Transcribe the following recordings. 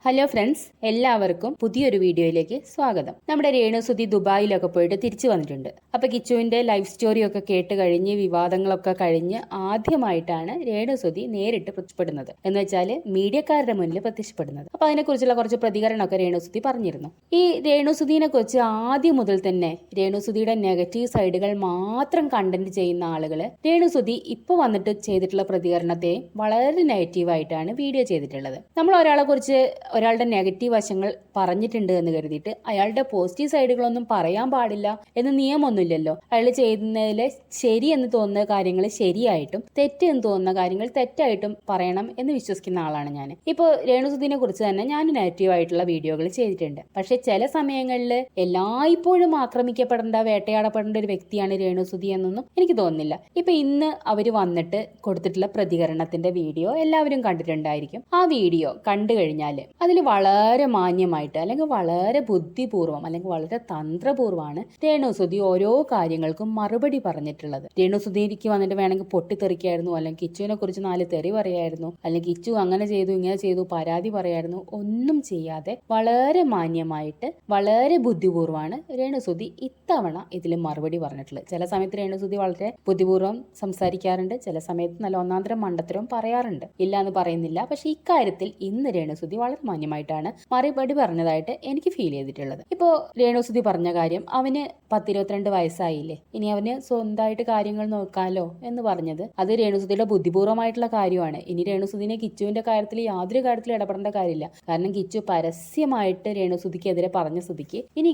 Hello friends, എല്ലാവർക്കും പുതിയൊരു വീഡിയോയിലേക്ക് സ്വാഗതം. നമ്മുടെ രേണുസുതി ദുബായിലൊക്കെ പോയിട്ട് തിരിച്ചു വന്നിട്ടുണ്ട്. അപ്പൊ കിച്ചുവിന്റെ ലൈഫ് സ്റ്റോറിയൊക്കെ കേട്ട് കഴിഞ്ഞ് വിവാദങ്ങളൊക്കെ കഴിഞ്ഞ് ആദ്യമായിട്ടാണ് രേണുസുതി നേരിട്ട് പ്രത്യക്ഷപ്പെടുന്നത്. എന്ന് വെച്ചാൽ മീഡിയക്കാരുടെ മുന്നിൽ പ്രത്യക്ഷപ്പെടുന്നത്. അപ്പൊ അതിനെക്കുറിച്ചുള്ള കുറച്ച് പ്രതികരണമൊക്കെ രേണുസുതി പറഞ്ഞിരുന്നു. ഈ രേണുസുതിനെ കുറിച്ച് ആദ്യം മുതൽ തന്നെ രേണുസുതിയുടെ നെഗറ്റീവ് സൈഡുകൾ മാത്രം കണ്ടന്റ് ചെയ്യുന്ന ആളുകള് രേണുസുതി ഇപ്പൊ വന്നിട്ട് ചെയ്തിട്ടുള്ള പ്രതികരണത്തെ വളരെ നെഗറ്റീവായിട്ടാണ് വീഡിയോ ചെയ്തിട്ടുള്ളത്. നമ്മൾ ഒരാളെ കുറിച്ച് ഒരാളുടെ നെഗറ്റീവ് വശങ്ങൾ പറഞ്ഞിട്ടുണ്ട് എന്ന് കരുതിയിട്ട് അയാളുടെ പോസിറ്റീവ് സൈഡുകളൊന്നും പറയാൻ പാടില്ല എന്ന് നിയമമൊന്നുമില്ലല്ലോ. അയാൾ ചെയ്യുന്നതിൽ ശരി എന്ന് തോന്നുന്ന കാര്യങ്ങൾ ശരിയായിട്ടും തെറ്റ് എന്ന് തോന്നുന്ന കാര്യങ്ങൾ തെറ്റായിട്ടും പറയണം എന്ന് വിശ്വസിക്കുന്ന ആളാണ് ഞാൻ. ഇപ്പോൾ രേണുസുതിനെ കുറിച്ച് തന്നെ ഞാൻ നെഗറ്റീവ് ആയിട്ടുള്ള വീഡിയോകൾ ചെയ്തിട്ടുണ്ട്. പക്ഷെ ചില സമയങ്ങളിൽ എല്ലായ്പ്പോഴും ആക്രമിക്കപ്പെടേണ്ട, വേട്ടയാടപ്പെടേണ്ട ഒരു വ്യക്തിയാണ് രേണുസുതി എന്നൊന്നും എനിക്ക് തോന്നുന്നില്ല. ഇപ്പൊ ഇന്ന് അവര് വന്നിട്ട് കൊടുത്തിട്ടുള്ള പ്രതികരണത്തിന്റെ വീഡിയോ എല്ലാവരും കണ്ടിട്ടുണ്ടായിരിക്കും. ആ വീഡിയോ കണ്ടു കഴിഞ്ഞാൽ അതിൽ വളരെ മാന്യമായിട്ട് അല്ലെങ്കിൽ വളരെ ബുദ്ധിപൂർവ്വം അല്ലെങ്കിൽ വളരെ തന്ത്രപൂർവ്വമാണ് രേണുസുതി ഓരോ കാര്യങ്ങൾക്കും മറുപടി പറഞ്ഞിട്ടുള്ളത്. രേണുസുതിക്ക് വന്നിട്ട് വേണമെങ്കിൽ പൊട്ടിത്തെറിക്കായിരുന്നു, അല്ലെങ്കിൽ കിച്ചുവിനെ കുറിച്ച് 4 തെറി പറയായിരുന്നു, അല്ലെങ്കിൽ കിച്ചു അങ്ങനെ ചെയ്തു ഇങ്ങനെ ചെയ്തു പരാതി പറയായിരുന്നു. ഒന്നും ചെയ്യാതെ വളരെ മാന്യമായിട്ട് വളരെ ബുദ്ധിപൂർവ്വമാണ് രേണുസുതി ഇത്തവണ ഇതിൽ മറുപടി പറഞ്ഞിട്ടുള്ളത്. ചില സമയത്ത് രേണുസുതി വളരെ ബുദ്ധിപൂർവ്വം സംസാരിക്കാറുണ്ട്, ചില സമയത്ത് നല്ല ഒന്നാന്തരം മണ്ടത്തരവും പറയാറുണ്ട്, ഇല്ല എന്ന് പറയുന്നില്ല. പക്ഷെ ഇക്കാര്യത്തിൽ ഇന്ന് രേണുസുതി വളരെ മാന്യമായിട്ടാണ് മറുപടി പറഞ്ഞതായിട്ട് എനിക്ക് ഫീൽ ചെയ്തിട്ടുള്ളത്. ഇപ്പോ രേണുസുതി പറഞ്ഞ കാര്യം, അവന് 10-22 വയസ്സായില്ലേ, ഇനി അവന് സ്വന്തമായിട്ട് കാര്യങ്ങൾ നോക്കാലോ എന്ന് പറഞ്ഞത് അത് രേണുസുതിയുടെ ബുദ്ധിപൂർവ്വമായിട്ടുള്ള കാര്യമാണ്. ഇനി രേണുസുതിനെ കിച്ചുവിന്റെ കാര്യത്തിൽ യാതൊരു കാര്യത്തിലും ഇടപെടേണ്ട കാര്യമില്ല. കാരണം കിച്ചു പരസ്യമായിട്ട് രേണുസുതിക്കെതിരെ പറഞ്ഞ സ്ഥിതിക്ക് ഇനി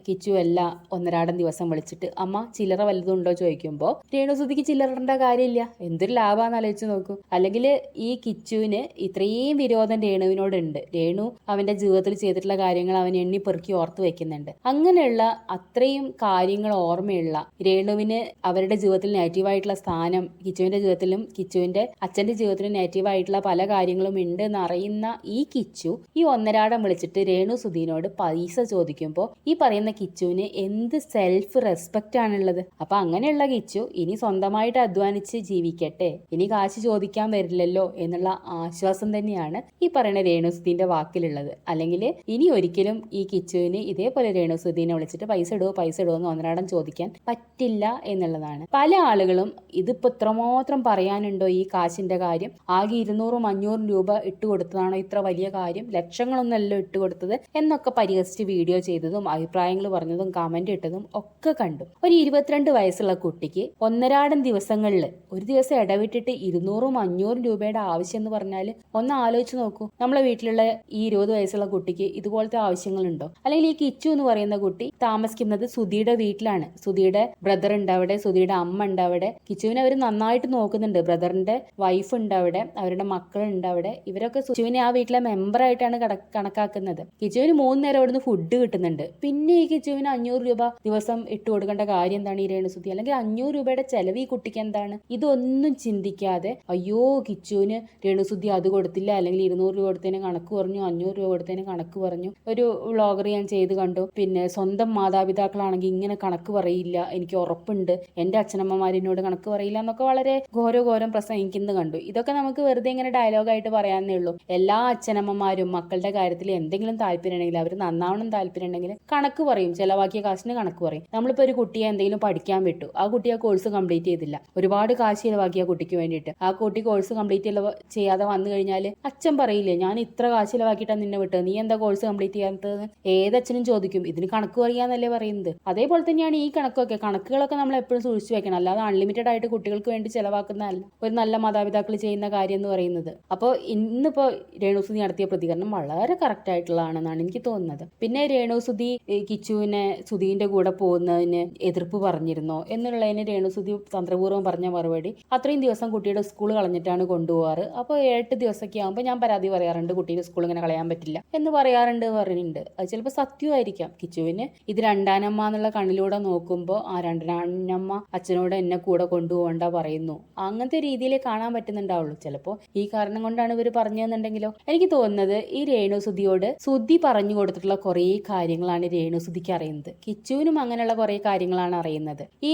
കിച്ചു എല്ലാ ഒന്നരാടം ദിവസം വിളിച്ചിട്ട് അമ്മ ചില്ലറ വല്ലതുണ്ടോ ചോദിക്കുമ്പോൾ രേണുസുതിക്ക് ചില്ലറേണ്ട കാര്യമില്ല. എന്തൊരു ലാഭാന്ന് ആലോചിച്ച് നോക്കൂ. അല്ലെങ്കിൽ ഈ കിച്ചുവിന് ഇത്രയും വിരോധം രേണുവിനോടുണ്ട്. രേണു അവന്റെ ജീവിതത്തിൽ ചെയ്തിട്ടുള്ള കാര്യങ്ങൾ അവൻ എണ്ണിപ്പെറുക്കി ഓർത്ത് വെക്കുന്നുണ്ട്. അങ്ങനെയുള്ള അത്രയും കാര്യങ്ങൾ ഓർമ്മയുള്ള രേണുവിന് അവരുടെ ജീവിതത്തിൽ നെഗറ്റീവായിട്ടുള്ള സ്ഥാനം കിച്ചുവിന്റെ ജീവിതത്തിലും കിച്ചുവിന്റെ അച്ഛന്റെ ജീവിതത്തിലും നെഗറ്റീവായിട്ടുള്ള പല കാര്യങ്ങളും ഉണ്ട് എന്ന് അറിയുന്ന ഈ കിച്ചു ഈ ഒന്നരാടം വിളിച്ചിട്ട് രേണുസുതിനോട് പൈസ ചോദിക്കുമ്പോൾ ഈ പറയുന്ന കിച്ചുവിന് എന്ത് സെൽഫ് റെസ്പെക്റ്റ് ആണുള്ളത്? അപ്പൊ അങ്ങനെയുള്ള കിച്ചു ഇനി സ്വന്തമായിട്ട് അധ്വാനിച്ച് ജീവിക്കട്ടെ, ഇനി കാശ് ചോദിക്കാൻ വരില്ലല്ലോ എന്നുള്ള ആശ്വാസം തന്നെയാണ് ഈ പറയുന്ന രേണുസുതിന്റെ വാക്കിലുള്ളത്. അല്ലെങ്കിൽ ഇനി ഒരിക്കലും ഈ കിച്ചുവിന് ഇതേപോലെ രേണുസുതിനെ വിളിച്ചിട്ട് പൈസ ഇടുവോ എന്ന് ഒന്നരാടം ചോദിക്കാൻ പറ്റില്ല എന്നുള്ളതാണ്. പല ആളുകളും ഇതിപ്പോ ഇത്രമാത്രം പറയാനുണ്ടോ ഈ കാശിന്റെ കാര്യം, ആകെ 200-500 രൂപ ഇട്ടുകൊടുത്തതാണോ ഇത്ര വലിയ കാര്യം, ലക്ഷങ്ങളൊന്നല്ലോ ഇട്ടുകൊടുത്തത് എന്നൊക്കെ പരിഹസിച്ച് വീഡിയോ ചെയ്തതും അഭിപ്രായങ്ങൾ പറഞ്ഞതും കമന്റ് ഇട്ടതും ഒക്കെ കണ്ടു. ഒരു 22 വയസ്സുള്ള കുട്ടിക്ക് ഒന്നരാടം ദിവസങ്ങളിൽ ഒരു ദിവസം ഇടവിട്ടിട്ട് 200-500 രൂപയുടെ ആവശ്യം എന്ന് പറഞ്ഞാൽ ഒന്ന് ആലോചിച്ച് നോക്കൂ. നമ്മളെ വീട്ടിലുള്ള ഈ 20 വയസ്സുള്ള കുട്ടിക്ക് ഇതുപോലത്തെ ആവശ്യങ്ങളുണ്ടോ? അല്ലെങ്കിൽ ഈ കിച്ചു എന്ന് പറയുന്ന കുട്ടി താമസിക്കുന്നത് സുധിയുടെ വീട്ടിലാണ്. സുധിയുടെ ബ്രദർ ഉണ്ട് അവിടെ, സുധിയുടെ അമ്മ ഉണ്ട് അവിടെ. കിച്ചുവിനെ അവർ നന്നായിട്ട് നോക്കുന്നുണ്ട്. ബ്രദറിന്റെ വൈഫ് ഉണ്ട് അവിടെ, അവരുടെ മക്കളുണ്ട് അവിടെ. ഇവരൊക്കെ കിച്ചുവിനെ ആ വീട്ടിലെ മെമ്പറായിട്ടാണ് കണക്കാക്കുന്നത്. കിച്ചുവിന് 3 നേരം അവിടുന്ന് ഫുഡ് കിട്ടുന്നുണ്ട്. പിന്നെ ഈ കിച്ചുവിന് 500 രൂപ ദിവസം ഇട്ട് കൊടുക്കേണ്ട കാര്യം എന്താണ് ഈ രേണുസുതി? അല്ലെങ്കിൽ 500 രൂപയുടെ ചെലവ് ഈ കുട്ടിക്ക് എന്താണ്? ഇതൊന്നും ചിന്തിക്കാതെ അയ്യോ കിച്ചുവിന് രേണുസുതി അത് കൊടുത്തില്ല, അല്ലെങ്കിൽ 200 രൂപ കൊടുത്തതിന് കണക്ക് പറഞ്ഞു, 500 രൂപ കൊടുത്തതിന് കണക്ക് പറഞ്ഞു. ഒരു വ്ളോഗർ ഞാൻ ചെയ്ത് കണ്ടു. പിന്നെ സ്വന്തം മാതാപിതാക്കളാണെങ്കിൽ ഇങ്ങനെ കണക്ക് പറയില്ല, എനിക്ക് ഉറപ്പുണ്ട്, എന്റെ അച്ഛനമ്മമാരിനോട് കണക്ക് പറയില്ല എന്നൊക്കെ വളരെ ഘോരം പ്രസംഗിക്കുന്നത് കണ്ടു. ഇതൊക്കെ നമുക്ക് വെറുതെ ഇങ്ങനെ ഡയലോഗായിട്ട് പറയാന്നേ ഉള്ളൂ. എല്ലാ അച്ഛനമ്മമാരും മക്കളുടെ കാര്യത്തിൽ എന്തെങ്കിലും താല്പര്യം ഉണ്ടെങ്കിൽ, അവർ നന്നാവണം താല്പര്യം ഉണ്ടെങ്കിൽ കണക്ക് പറയും, ചെലവാക്കിയ കാശിന് കണക്ക് പറയും. നമ്മളിപ്പോ ഒരു കുട്ടിയെ എന്തെങ്കിലും പഠിക്കാൻ വിട്ടു, ആ കുട്ടി ആ കോഴ്സ് കംപ്ലീറ്റ് ചെയ്തില്ല, ഒരുപാട് കാശ് ചെലവാക്കിയ കുട്ടിക്ക് വേണ്ടിയിട്ട് ആ കുട്ടി കോഴ്സ് കംപ്ലീറ്റ് ചെയ്യാതെ വന്നു കഴിഞ്ഞാൽ അച്ഛൻ പറയില്ലേ, ഞാൻ ഇത്ര കാശ് ചിലവാക്കിയിട്ടാണ് നിന്നെ വിട്ടത്, നീ എന്താ കോഴ്സ് കംപ്ലീറ്റ് ചെയ്യാത്തത്? ഏതച്ഛനും ചോദിക്കും. ഇതിന് കണക്ക് പറയാന്നല്ലേ പറയുന്നത്. അതേപോലെ തന്നെയാണ് ഈ കണക്കുകളൊക്കെ നമ്മൾ എപ്പോഴും സൂക്ഷിച്ചു വെക്കണം. അല്ലാതെ അൺലിമിറ്റഡ് ആയിട്ട് കുട്ടികൾക്ക് വേണ്ടി ചെലവാക്കുന്നതല്ല ഒരു നല്ല മാതാപിതാക്കൾ ചെയ്യുന്ന കാര്യം എന്ന് പറയുന്നത്. അപ്പോൾ ഇന്നിപ്പോ രേണുസുതി നടത്തിയ പ്രതികരണം വളരെ കറക്റ്റ് ആയിട്ടുള്ളതാണെന്നാണ് എനിക്ക് തോന്നുന്നത്. പിന്നെ രേണുസുതി കിച്ചുവിനെ സുധീന്റെ കൂടെ പോകുന്നതിന് എതിർപ്പ് പറഞ്ഞിരുന്നോ എന്നുള്ളതിന് രേണുസുതി തന്ത്രപൂർവ്വം പറഞ്ഞ മറുപടി, അത്രയും ദിവസം കുട്ടിയുടെ സ്കൂൾ കളഞ്ഞിട്ടാണ് കൊണ്ടുപോകാറ്, അപ്പോൾ 8 ദിവസമൊക്കെ ആകുമ്പോൾ ഞാൻ പരാതി പറയാറുണ്ട്, കുട്ടിയുടെ സ്കൂൾ ഇങ്ങനെ കളയാൻ പറ്റില്ല എന്ന് പറയാറുണ്ട് പറഞ്ഞിട്ടുണ്ട്. അത് ചിലപ്പോൾ സത്യമായിരിക്കാം. കിച്ചുവിന് ഇത് രണ്ടാനമ്മ എന്നുള്ള കണ്ണിലൂടെ നോക്കുമ്പോൾ ആ രണ്ടാനമ്മ അച്ഛനോട് എന്നെ കൂടെ കൊണ്ടുപോകണ്ട പറയുന്നു, അങ്ങനത്തെ രീതിയിലേ കാണാൻ പറ്റുന്നുണ്ടാവുള്ളൂ. ചിലപ്പോൾ ഈ കാരണം കൊണ്ടാണ് ഇവർ പറഞ്ഞതെന്നുണ്ടെങ്കിലോ. എനിക്ക് തോന്നുന്നത് ഈ രേണുസുതിയോട് സുധി പറഞ്ഞു കൊടുത്തിട്ടുള്ള കുറേ കാര്യങ്ങളാണ് രേണുസുതിക്ക് അറിയുന്നത്. കിച്ചുവിനും അങ്ങനെയുള്ള കുറേ കാര്യങ്ങളാണ് അറിയുന്നത്. ഈ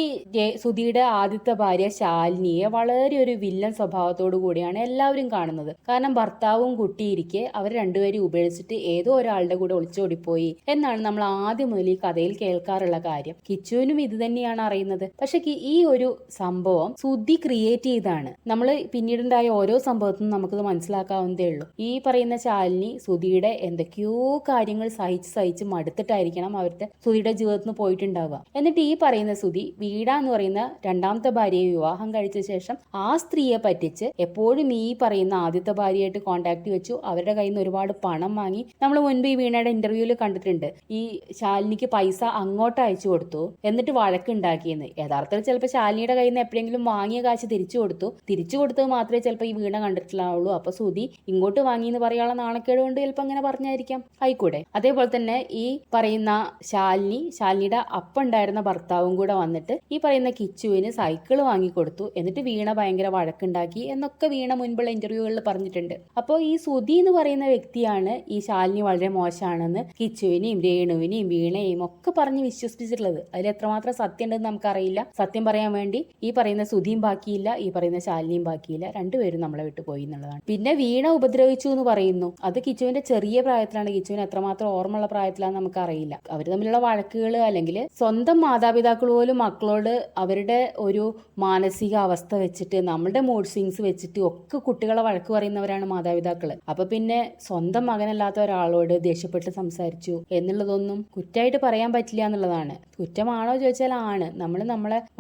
സുധിയുടെ ആദ്യത്തെ ഭാര്യ ശാലിനിയെ വളരെ ഒരു വില്ലൻ സ്വഭാവത്തോടു കൂടിയാണ് എല്ലാവരും കാണുന്നത്. കാരണം ഭർത്താവും കുട്ടിയിരിക്കെ അവർ രണ്ടുപേരും ഉപേക്ഷിച്ചിട്ട് ഏതോ ഒരാളുടെ കൂടെ ഒളിച്ചോടിപ്പോയി എന്നാണ് നമ്മൾ ആദ്യം മുതൽ ഈ കഥയിൽ കേൾക്കാറുള്ള കാര്യം. കിച്ചുവിനും ഇത് തന്നെയാണ് അറിയുന്നത്. പക്ഷെ ഈ ഒരു സംഭവം സുധി ക്രിയേറ്റ് ചെയ്താണ്. നമ്മൾ പിന്നീടുണ്ടായ ഓരോ സംഭവത്തിനും നമുക്കത് മനസ്സിലാക്കാവുന്നതേ ഉള്ളൂ. ഈ പറയുന്ന ശാലിനി സുധിയുടെ എന്തൊക്കെയോ കാര്യങ്ങൾ സഹിച്ച് മടുത്തിട്ടായിരിക്കണം അവരുടെ സുധിയുടെ ജീവിതത്തിൽ നിന്ന് പോയിട്ടുണ്ടാവുക. എന്നിട്ട് ഈ പറയുന്ന സുധി വീണ എന്ന് പറയുന്ന രണ്ടാമത്തെ ഭാര്യയെ വിവാഹം കഴിച്ച ശേഷം ആ സ്ത്രീയെ പറ്റിച്ച് എപ്പോഴും ഈ പറയുന്ന ആദ്യത്തെ ഭാര്യയായിട്ട് കോണ്ടാക്ട് വെച്ചു. അവരുടെ കയ്യിൽ നിന്ന് ഒരുപാട് പണം വാങ്ങി. നമ്മൾ മുൻപ് ഈ വീണയുടെ ഇന്റർവ്യൂവിൽ കണ്ടിട്ടുണ്ട്. ഈ ശാലിനിക്ക് പൈസ അങ്ങോട്ട് അയച്ചു കൊടുത്തു, എന്നിട്ട് വഴക്കുണ്ടാക്കിയെന്ന്. യഥാർത്ഥത്തിൽ ചിലപ്പോൾ ശാലിനിയുടെ കയ്യിൽ നിന്ന് എപ്പോഴെങ്കിലും വാങ്ങിയ കാശ് തിരിച്ചു കൊടുത്തത് മാത്രമേ ചിലപ്പോൾ ഈ വീണ കണ്ടിട്ടുള്ളൂ. അപ്പൊ സുധി ഇങ്ങോട്ട് വാങ്ങി എന്ന് പറയാനുള്ള നാണക്കേട് കൊണ്ട് ചിലപ്പോൾ അങ്ങനെ പറഞ്ഞായിരിക്കാം. ആയിക്കൂടെ. അതേപോലെ തന്നെ ഈ പറയുന്ന ശാലിനിയുടെ ഉണ്ടായിരുന്ന ഭർത്താവും കൂടെ വന്നിട്ട് ഈ പറയുന്ന കിച്ചുവിന് സൈക്കിൾ വാങ്ങിക്കൊടുത്തു. എന്നിട്ട് വീണ ഭയങ്കര വഴക്കുണ്ടാക്കി എന്നൊക്കെ വീണ മുൻപുള്ള ഇന്റർവ്യൂകളിൽ പറഞ്ഞിട്ടുണ്ട്. അപ്പോൾ ഈ സുധി എന്ന് പറയുന്ന വ്യക്തിയാണ് ഈ ശാലിനി വളരെ മോശമാണെന്ന് കിച്ചുവിനെയും രേണുവിനെയും വീണയെയും ഒക്കെ പറഞ്ഞ് വിശ്വസിപ്പിച്ചിട്ടുള്ളത്. അതിൽ എത്രമാത്രം സത്യം ഉണ്ടെന്ന് നമുക്കറിയില്ല. സത്യം പറയാൻ വേണ്ടി ഈ പറയുന്ന സുധിയും ബാക്കിയില്ല, ഈ പറയുന്ന ശാലിനിയും ബാക്കിയില്ല. രണ്ടുപേരും നമ്മളെ വിട്ടു പോയി എന്നുള്ളതാണ്. പിന്നെ വീണ ഉപദ്രവിച്ചു എന്ന് പറയുന്നു. അത് കിച്ചുവിന്റെ ചെറിയ പ്രായത്തിലാണ്. കിച്ചുവിന് എത്രമാത്രം ഓർമ്മയുള്ള പ്രായത്തിലാന്ന് നമുക്കറിയില്ല. അവർ തമ്മിലുള്ള വഴക്കുകൾ അല്ലെങ്കിൽ സ്വന്തം മാതാപിതാക്കൾ പോലും മക്കളോട് അവരുടെ ഒരു മാനസിക അവസ്ഥ വെച്ചിട്ട് നമ്മളുടെ മൂഡ് സ്വിങ്സ് വെച്ചിട്ട് ഒക്കെ കുട്ടികളെ വഴക്ക് പറയുന്നവരാണ് മാതാപിതാക്കള്. അപ്പൊ പിന്നെ സ്വന്തം മകനല്ലാത്ത ഒരാളോട് ദേഷ്യപ്പെട്ട് സംസാരിച്ചു എന്നുള്ളതൊന്നും കുറ്റമായിട്ട് പറയാൻ പറ്റില്ല എന്നുള്ളതാണ്. കുറ്റമാണോ ചോദിച്ചാൽ ആണ്. നമ്മളെ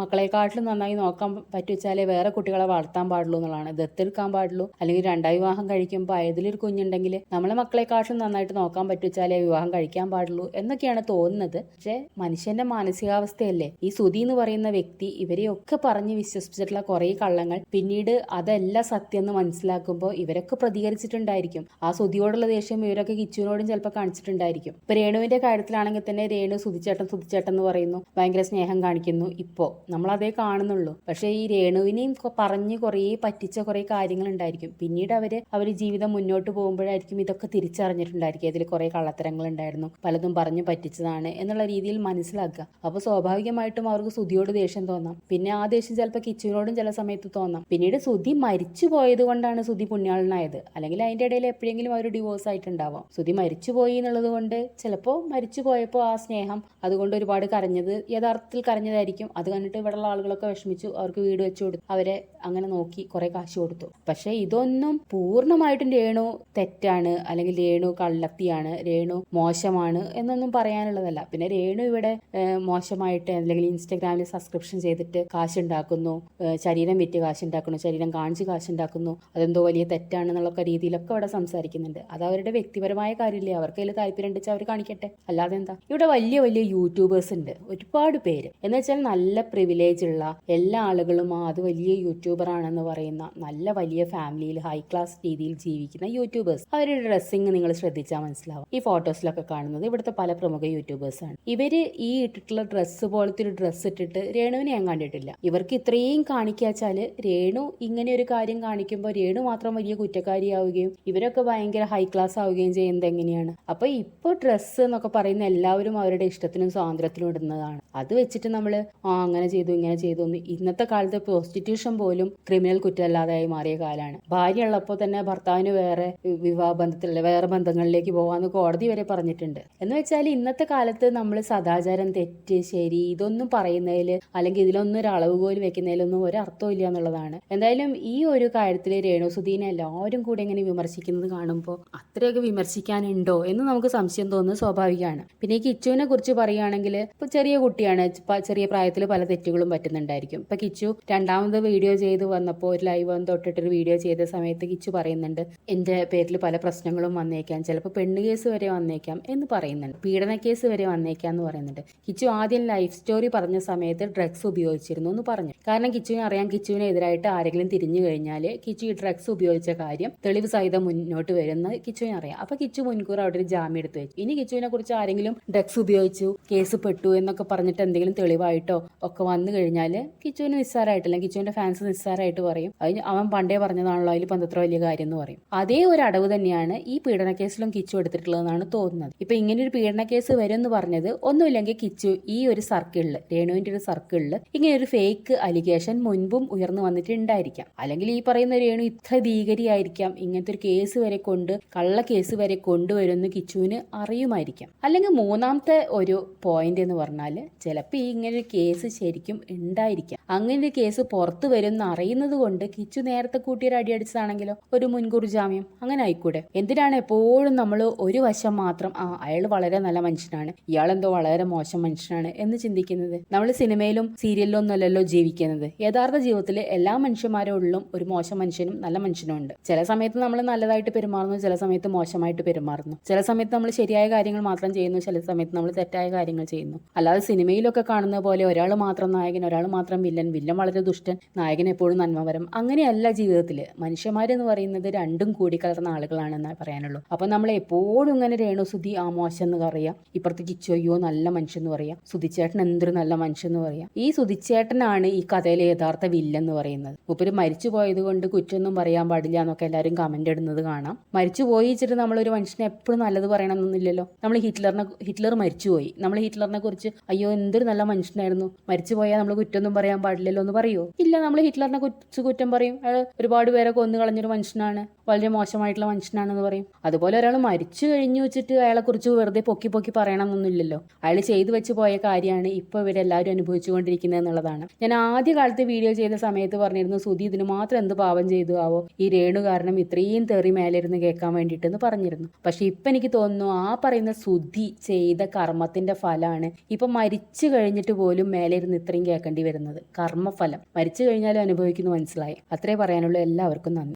മക്കളെക്കാട്ടിലും നന്നായി നോക്കാൻ പറ്റുവെച്ചാലേ വേറെ കുട്ടികളെ വളർത്താൻ പാടുള്ളൂ എന്നുള്ളതാണ്. ദത്തെടുക്കാൻ പാടുള്ളൂ. അല്ലെങ്കിൽ രണ്ടാം വിവാഹം കഴിക്കുമ്പോൾ അതിലൊരു കുഞ്ഞുണ്ടെങ്കിൽ നമ്മളെ മക്കളെക്കാട്ടിലും നന്നായിട്ട് നോക്കാൻ പറ്റുവെച്ചാലേ വിവാഹം കഴിക്കാൻ പാടുള്ളൂ എന്നൊക്കെയാണ് തോന്നുന്നത്. പക്ഷെ മനുഷ്യന്റെ മാനസികാവസ്ഥയല്ലേ. ഈ സുധി എന്ന് പറയുന്ന വ്യക്തി ഇവരെയൊക്കെ പറഞ്ഞ് വിശ്വസിച്ചിട്ടുള്ള കുറെ കള്ളങ്ങൾ പിന്നീട് അതല്ല സത്യം എന്ന് മനസ്സിലാക്കുമ്പോൾ ഇവരൊക്കെ പ്രതികരിച്ചിട്ടുണ്ടായിരിക്കും. ആ സുധിയോടുള്ള ദേഷ്യം ഇവരൊക്കെ കിച്ചുവിനോടും ചിലപ്പോൾ കാണിച്ചിട്ടുണ്ടായിരിക്കും. ഇപ്പൊ രേണുവിന്റെ കാര്യത്തിലാണെങ്കിൽ തന്നെ രേണു സുധിച്ചേട്ടൻ എന്ന് പറയുന്നു, ഭയങ്കര സ്നേഹം കാണിക്കുന്നു. ഇപ്പോ നമ്മൾ അതേ കാണുന്നുള്ളൂ. പക്ഷെ ഈ രേണുവിനെയും പറഞ്ഞ് കുറേ പറ്റിച്ച കുറെ കാര്യങ്ങൾ ഉണ്ടായിരിക്കും. പിന്നീട് അവര് ജീവിതം മുന്നോട്ട് പോകുമ്പോഴായിരിക്കും ഇതൊക്കെ തിരിച്ചറിഞ്ഞിട്ടുണ്ടായിരിക്കും. ഇതിൽ കുറെ കള്ളത്തരങ്ങൾ ഉണ്ടായിരുന്നു, പലതും പറഞ്ഞു പറ്റിച്ചതാണ് എന്നുള്ള രീതിയിൽ മനസ്സിലാക്കുക. അപ്പൊ സ്വാഭാവികമായിട്ടും അവർക്ക് സുധിയോട് ദേഷ്യം തോന്നാം. പിന്നെ ആ ദേഷ്യം ചിലപ്പോൾ കിച്ചുവിനോടും ചില സമയത്ത് തോന്നാം. പിന്നീട് സുധി മരിച്ചു പോയത് കൊണ്ടാണ് സുധി പുണ്യാളനായത്. അല്ലെങ്കിൽ അതിന്റെ ഇടയിൽ എപ്പോഴെങ്കിലും അവർ ഡിവോഴ്സ് ആയിട്ടുണ്ടാവാം. സുധി മരിച്ചുപോയി എന്നുള്ളത് കൊണ്ട് ചിലപ്പോൾ മരിച്ചു പോയപ്പോൾ ആ സ്നേഹം അതുകൊണ്ട് ഒരുപാട് കരഞ്ഞത് യഥാർത്ഥത്തിൽ കരഞ്ഞതായിരിക്കും. അത് കണ്ടിട്ട് ഇവിടെയുള്ള ആളുകളൊക്കെ വിഷമിച്ചു, അവർക്ക് വീട് വെച്ചു കൊടുത്തു, അവരെ അങ്ങനെ നോക്കി കുറെ കാശ് കൊടുത്തു. പക്ഷെ ഇതൊന്നും പൂർണ്ണമായിട്ടും രേണു തെറ്റാണ് അല്ലെങ്കിൽ രേണു കള്ളത്തിയാണ്, രേണു മോശമാണ് എന്നൊന്നും പറയാനുള്ളതല്ല. പിന്നെ രേണു ഇവിടെ മോശമായിട്ട് അല്ലെങ്കിൽ ഇൻസ്റ്റഗ്രാമിൽ സബ്സ്ക്രിപ്ഷൻ ചെയ്തിട്ട് കാശുണ്ടാക്കുന്നു, ശരീരം വിറ്റ് കാശുണ്ടാക്കുന്നു, ശരീരം കാണിച്ച് കാശുണ്ടാക്കുന്നു, അതെന്തോ വലിയ തെറ്റാണെന്നുള്ള രീതിയിലൊക്കെ ഇവിടെ സംസാരിക്കുന്നുണ്ട്. അത് അവരുടെ വ്യക്തിപരമായ കാര്യമില്ലേ. അവർക്ക് അതിൽ താല്പര്യം ഉണ്ടെച്ചാൽ അവർ കാണിക്കട്ടെ, അല്ലാതെ എന്താ. ഇവിടെ വലിയ വലിയ യൂട്യൂബേഴ്സ് ഉണ്ട്, ഒരുപാട് പേര്. എന്ന് വെച്ചാൽ നല്ല പ്രിവിലേജ് ഉള്ള എല്ലാ ആളുകളും അത് വലിയ യൂട്യൂബർ ആണെന്ന് പറയുന്ന നല്ല വലിയ ഫാമിലിയിൽ ഹൈ ക്ലാസ് രീതിയിൽ ജീവിക്കുന്ന യൂട്യൂബേഴ്സ്. അവരുടെ ഡ്രസ്സിങ് നിങ്ങൾ ശ്രദ്ധിച്ചാൽ മനസ്സിലാവും. ഈ ഫോട്ടോസിലൊക്കെ കാണുന്നത് ഇവിടുത്തെ പല പ്രമുഖ യൂട്യൂബേഴ്സ് ആണ്. ഇവര് ഈ ഇട്ടിട്ടുള്ള ഡ്രസ്സ് പോലത്തെ ഒരു ഡ്രസ്സ് ഇട്ടിട്ട് രേണുവിനെ ഞാൻ കണ്ടിട്ടില്ല. ഇവർക്ക് ഇത്രയും കാണിക്കാച്ചാല് രേണു ഇങ്ങനെ ഒരു കാര്യം കാണിക്കുമ്പോൾ രേണു മാത്രം വലിയ കുറ്റക്കാരിയാവുകയും ഇവരൊക്കെ ഭയങ്കര ഹൈ ക്ലാസ് ആവുകയും ചെയ്യുന്നത് എങ്ങനെയാണ്? അപ്പൊ ഇപ്പൊ ഡ്രസ്സ് എന്നൊക്കെ പറയുന്ന എല്ലാവരും അവരുടെ ഇഷ്ടത്തിനും സ്വാതന്ത്ര്യത്തിനും ഇടുന്നതാണ്. അത് വെച്ചിട്ട് നമ്മള് അങ്ങനെ ചെയ്തു ഇങ്ങനെ ചെയ്തു. ഇന്നത്തെ കാലത്ത് പ്രോസ്റ്റിറ്റ്യൂഷൻ പോലും ക്രിമിനൽ കുറ്റമല്ലാതായി മാറിയ കാലാണ്. ഭാര്യ ഉള്ളപ്പോൾ തന്നെ ഭർത്താവിന് വേറെ വിവാഹ ബന്ധത്തിലുള്ള വേറെ ബന്ധങ്ങളിലേക്ക് പോകാന്ന് കോടതി വരെ പറഞ്ഞിട്ടുണ്ട്. എന്ന് വെച്ചാൽ ഇന്നത്തെ കാലത്ത് നമ്മൾ സദാചാരം, തെറ്റ്, ശരി ഇതൊന്നും പറയുന്നതിൽ അല്ലെങ്കിൽ ഇതിലൊന്നും ഒരു അളവുകോൽ വെക്കുന്നതിലൊന്നും ഒരു അർത്ഥവും ഇല്ല എന്നുള്ളതാണ്. എന്തായാലും ഈ ഒരു കാര്യത്തിൽ രേണുസുധീനെ എല്ലാവരും കൂടി എങ്ങനെ വിമർശിക്കുന്നത് കാണുമ്പോൾ അത്രയൊക്കെ വിമർശിക്കാനുണ്ടോ എന്ന് നമുക്ക് സംശയം തോന്നുന്നത് സ്വാഭാവികമാണ്. പിന്നെ ഈ കിച്ചുവിനെ കുറിച്ച് പറയുകയാണെങ്കിൽ ഇപ്പൊ ചെറിയ കുട്ടിയാണ്, ചെറിയ പ്രായത്തിൽ പല തെറ്റുകളും പറ്റുന്നുണ്ടായിരിക്കും. ഇപ്പൊ കിച്ചു രണ്ടാമത് വീഡിയോ ചെയ്ത് വന്നപ്പോൾ ഒരു ലൈവ് തൊട്ടിട്ടൊരു വീഡിയോ ചെയ്ത സമയത്ത് കിച്ചു പറയുന്നുണ്ട്, എന്റെ പേരിൽ പല പ്രശ്നങ്ങളും വന്നേക്കാം, ചിലപ്പോൾ പെണ്ണ് കേസ് വരെ വന്നേക്കാം എന്ന് പറയുന്നുണ്ട്, പീഡന കേസ് വരെ വന്നേക്കാം എന്ന് പറയുന്നുണ്ട്. കിച്ചു ആദ്യം ലൈഫ് സ്റ്റോറി പറഞ്ഞ സമയത്ത് ഡ്രഗ്സ് ഉപയോഗിച്ചിരുന്നു എന്ന് പറഞ്ഞു. കാരണം കിച്ചുവിനെ അറിയാം, കിച്ചുവിനെതിരായിട്ട് ആരെങ്കിലും തിരിഞ്ഞു കഴിഞ്ഞാൽ കിച്ചു ഈ ഡ്രഗ്സ് ഉപയോഗിച്ച കാര്യം തെളിവ് സഹിതം മുന്നോട്ട് വരുന്ന കിച്ചുവിനെ അറിയാം. അപ്പൊ കിച്ചു മുൻകൂർ അവിടെ ഒരു ജാമ്യം എടുത്തു വെച്ചു. ഇനി കിച്ചുവിനെ കുറിച്ച് ആരെങ്കിലും ഡ്രഗ്സ് ഉപയോഗിച്ചു കേസ് പെട്ടു എന്നൊക്കെ പറഞ്ഞിട്ട് എന്തെങ്കിലും തെളിവായിട്ടോ ഒക്കെ വന്നു കഴിഞ്ഞാൽ കിച്ചുവിന് നിസ്സാരമായിട്ടില്ല, കിച്ചുവിന്റെ ഫാൻസ് നിസ്സാരമായിട്ട് പറയും, അവൻ പണ്ടേ പറഞ്ഞതാണല്ലോ, അതിൽ പന്തത്ര വലിയ കാര്യം എന്ന് പറയും. അതേ ഒരു അടവ് തന്നെയാണ് ഈ പീഡന കേസിലും കിച്ചു എടുത്തിട്ടുള്ളതെന്നാണ് തോന്നുന്നത്. ഇപ്പൊ ഇങ്ങനെ ഒരു പീഡന കേസ് വരും എന്ന് പറഞ്ഞത് ഒന്നുമില്ലെങ്കിൽ കിച്ചു ഈ ഒരു സർക്കിളിൽ, രേണുവിന്റെ ഒരു സർക്കിളിൽ ഇങ്ങനെ ഒരു ഫേക്ക് അലിഗേഷൻ മുൻപും ഉയർന്നു വന്നിട്ടുണ്ടായിരിക്കാം. അല്ലെങ്കിൽ ഈ പറയുന്ന രേണു ഇത്ര ഭീകരിയായിരിക്കാം, ഇങ്ങനത്തെ ഒരു കേസ് വരെ കൊണ്ട് കള്ള കേസ് വരെ കൊണ്ടുവരുമെന്ന് കിച്ചുവിന് അറിയുമായിരിക്കാം. അല്ലെങ്കിൽ മൂന്നാമത്തെ ഒരു പോയിന്റ് എന്ന് പറഞ്ഞാൽ ചിലപ്പോൾ ഈ ഇങ്ങനെ ഒരു കേസ് ശരിക്കും ഉണ്ടായിരിക്കാം. അങ്ങനെ ഒരു കേസ് പുറത്തു വരുമെന്ന് അറിയുന്നത് കൊണ്ട് കിച്ചു നേരത്തെ കൂട്ടിയൊരു അടിയടിച്ചതാണെങ്കിലോ ഒരു മുൻകൂർ ജാമ്യം അങ്ങനെ ആയിക്കൂടെ? എന്തിനാണ് എപ്പോഴും നമ്മൾ ഒരു വശം മാത്രം അയാൾ വളരെ നല്ല മനുഷ്യനാണ്, ഇയാളെന്തോ വളരെ മോശം മനുഷ്യനാണ് എന്ന് ചിന്തിക്കുന്നത്? നമ്മൾ സിനിമയിലും സീരിയലിലും ഒന്നുമല്ലല്ലോ ജീവിക്കുന്നത്. യഥാർത്ഥ ജീവിതത്തിൽ എല്ലാ മനുഷ്യന്മാരുടെ ഉള്ളിലും ഒരു മോശം മനുഷ്യനും നല്ല മനുഷ്യനും ഉണ്ട്. ചില സമയത്ത് നമ്മൾ നല്ലതായിട്ട് പെരുമാറുന്നു, ചില സമയത്ത് മോശമായിട്ട് പെരുമാറുന്നു. ചില സമയത്ത് നമ്മൾ ശരിയായ കാര്യങ്ങൾ മാത്രം ചെയ്യുന്നു, ചില സമയത്ത് നമ്മൾ തെറ്റായ കാര്യങ്ങൾ ചെയ്യുന്നു. അല്ലാതെ സിനിമയിലൊക്കെ കാണുന്ന പോലെ ഒരാൾ മാത്രം നായകൻ, ഒരാൾ മാത്രം വില്ലൻ, വില്ലൻ വളരെ ദുഷ്ടൻ, നായകൻ എപ്പോഴും നന്മപരം, അങ്ങനെയല്ല ജീവിതത്തിൽ. മനുഷ്യന്മാരെന്ന് പറയുന്നത് രണ്ടും കൂടി കലർന്ന ആളുകളാണെന്ന് പറയാനുള്ളൂ. അപ്പൊ നമ്മൾ എപ്പോഴും ഇങ്ങനെ രേണുസുതി മോശം എന്ന് പറയാം, ഇപ്പുറത്ത് കിച്ചോയ്യോ നല്ല മനുഷ്യൻ എന്ന് പറയാം, സുധിച്ചേട്ടൻ എന്തൊരു നല്ല മനുഷ്യൻ എന്ന് പറയാം. ഈ സുധിച്ചേട്ടനാണ് ഈ കഥയിലെ യഥാർത്ഥ വില്ലൻ എന്ന് പറയുന്നത്. മൂപ്പര് മരിച്ചു പോയത് കൊണ്ട് കുറ്റൊന്നും പറയാൻ പാടില്ല എന്നൊക്കെ എല്ലാവരും കമന്റ് ഇടുന്നത് കാണാം. മരിച്ചു പോയി വെച്ചിട്ട് നമ്മളൊരു മനുഷ്യനെ എപ്പോഴും നല്ലത് പറയണമെന്നൊന്നുമില്ലല്ലോ. ഹിറ്റ്ലർ മരിച്ചുപോയി, നമ്മൾ ഹിറ്റ്ലറിനെ കുറിച്ച് അയ്യോ എന്തൊരു നല്ല മനുഷ്യനായിരുന്നു, മരിച്ചു പോയാൽ നമ്മൾ കുറ്റൊന്നും പറയാൻ പാടില്ലല്ലോ എന്ന് പറയുമോ? ഇല്ല, നമ്മൾ ഹിറ്റ്ലറിനെ കുറിച്ച് കുറ്റം പറയും. അയാൾ ഒരുപാട് പേരെ കൊന്നു കളഞ്ഞൊരു മനുഷ്യനാണ്, വളരെ മോശമായിട്ടുള്ള മനുഷ്യനാണെന്ന് പറയും. അതുപോലെ ഒരാൾ മരിച്ചു കഴിഞ്ഞു വെച്ചിട്ട് അയാളെ കുറിച്ച് വെറുതെ പൊക്കി പൊക്കി പറയണമെന്നൊന്നുമില്ലല്ലോ. അയാൾ ചെയ്തു വെച്ച് പോയ കാര്യമാണ് ഇപ്പൊ ഇവരെല്ലാവരും അനുഭവിച്ചുകൊണ്ടിരിക്കുന്നത് എന്നുള്ളതാണ്. ഞാൻ ആദ്യ കാലത്ത് വീഡിയോ ചെയ്ത സമയത്ത് പറഞ്ഞിരുന്നു സുധി ഇതിന് മാത്രം എന്ത് പാപം ചെയ്തു ആവോ, ഈ രേണു കാരണം ഇത്രയും തെറി മേലിരുന്ന് കേൾക്കാൻ വേണ്ടിയിട്ടെന്ന് പറഞ്ഞിരുന്നു. പക്ഷെ ഇപ്പൊ എനിക്ക് തോന്നുന്നു ആ പറയുന്ന സുധി ചെയ്ത കർമ്മത്തിന്റെ ഫലമാണ് ഇപ്പൊ മരിച്ചു കഴിഞ്ഞിട്ട് പോലും മേലിരുന്ന് ഇത്രയും കേൾക്കേണ്ടി വരുന്നത്. കർമ്മഫലം മരിച്ചു കഴിഞ്ഞാലും അനുഭവിക്കുന്നു, മനസ്സിലായി. അത്രേ പറയാനുള്ളൂ. എല്ലാവർക്കും നന്ദി.